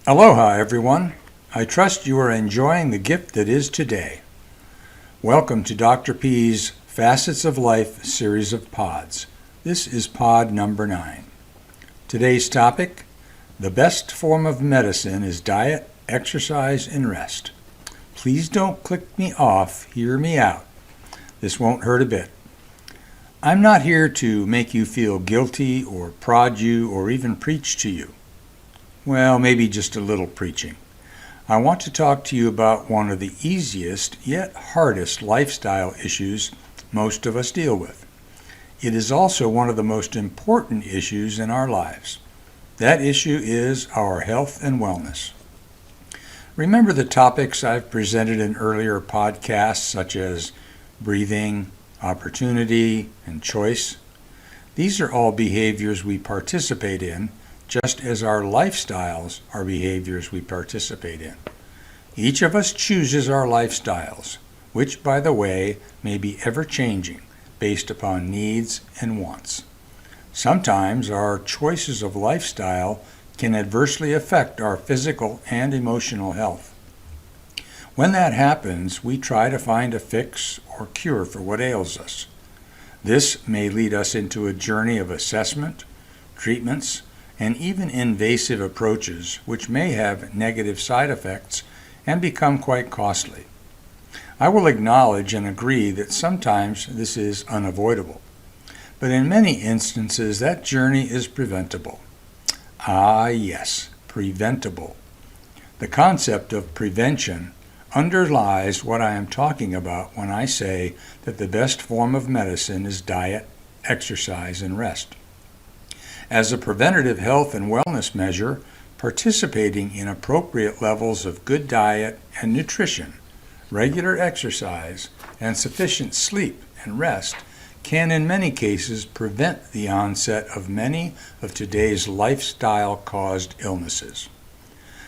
Aloha, everyone. I trust you are enjoying the gift that is today. Welcome to Dr. P's Facets of Life series of pods. This is pod number 9. Today's topic, the best form of medicine is diet, exercise, and rest. Please don't click me off, hear me out. This won't hurt a bit. I'm not here to make you feel guilty or prod you or even preach to you. Well, maybe just a little preaching. I want to talk to you about one of the easiest yet hardest lifestyle issues most of us deal with. It is also one of the most important issues in our lives. That issue is our health and wellness. Remember the topics I've presented in earlier podcasts such as breathing, opportunity, and choice? These are all behaviors we participate in, just as our lifestyles are behaviors we participate in. Each of us chooses our lifestyles, which, by the way, may be ever-changing based upon needs and wants. Sometimes our choices of lifestyle can adversely affect our physical and emotional health. When that happens, we try to find a fix or cure for what ails us. This may lead us into a journey of assessment, treatments, and even invasive approaches which may have negative side effects and become quite costly. I will acknowledge and agree that sometimes this is unavoidable, but in many instances that journey is preventable. Ah yes, preventable. The concept of prevention underlies what I am talking about when I say that the best form of medicine is diet, exercise, and rest. As a preventative health and wellness measure, participating in appropriate levels of good diet and nutrition, regular exercise, and sufficient sleep and rest can in many cases prevent the onset of many of today's lifestyle-caused illnesses.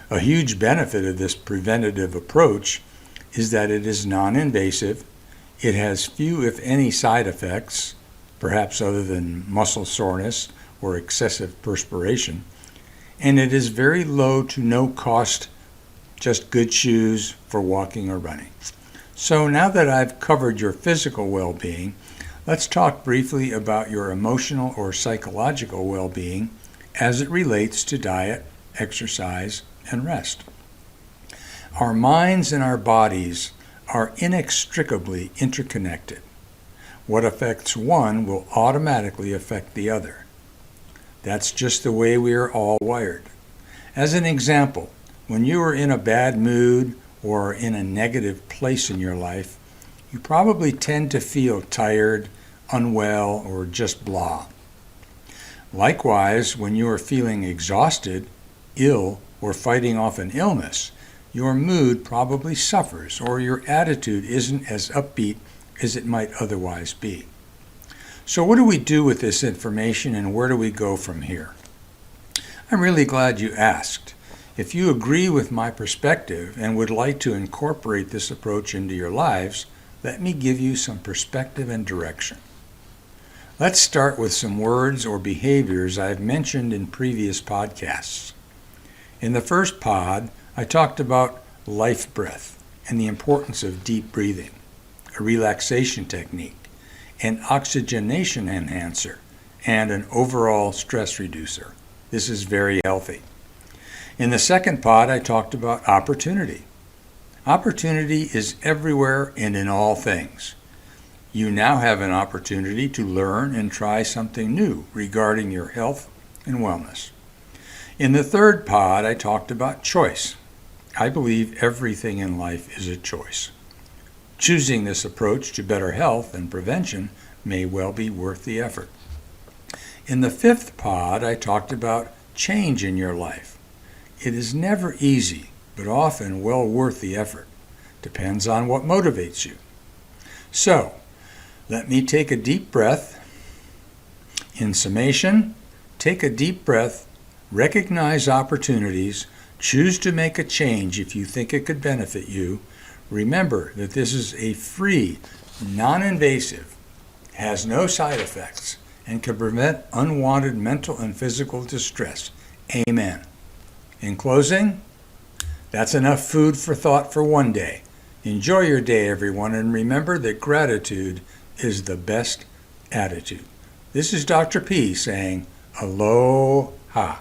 A huge benefit of this preventative approach is that it is non-invasive, it has few if any side effects, perhaps other than muscle soreness or excessive perspiration, and it is very low to no cost, just good shoes for walking or running. So now that I've covered your physical well-being, let's talk briefly about your emotional or psychological well-being as it relates to diet, exercise, and rest. Our minds and our bodies are inextricably interconnected. What affects one will automatically affect the other. That's just the way we are all wired. As an example, when you are in a bad mood or are in a negative place in your life, you probably tend to feel tired, unwell, or just blah. Likewise, when you are feeling exhausted, ill, or fighting off an illness, your mood probably suffers or your attitude isn't as upbeat as it might otherwise be. So what do we do with this information and where do we go from here? I'm really glad you asked. If you agree with my perspective and would like to incorporate this approach into your lives, let me give you some perspective and direction. Let's start with some words or behaviors I've mentioned in previous podcasts. In the first pod, I talked about life breath and the importance of deep breathing, a relaxation technique, an oxygenation enhancer, and an overall stress reducer. This is very healthy. In the second pod, I talked about opportunity. Opportunity is everywhere and in all things. You now have an opportunity to learn and try something new regarding your health and wellness. In the third pod, I talked about choice. I believe everything in life is a choice. Choosing this approach to better health and prevention may well be worth the effort. In the fifth pod, I talked about change in your life. It is never easy, but often well worth the effort. Depends on what motivates you. So, let me take a deep breath. In summation, take a deep breath, recognize opportunities, choose to make a change if you think it could benefit you. Remember that this is a free, non-invasive, has no side effects, and can prevent unwanted mental and physical distress. Amen. In closing, that's enough food for thought for one day. Enjoy your day, everyone, and remember that gratitude is the best attitude. This is Dr. P saying aloha.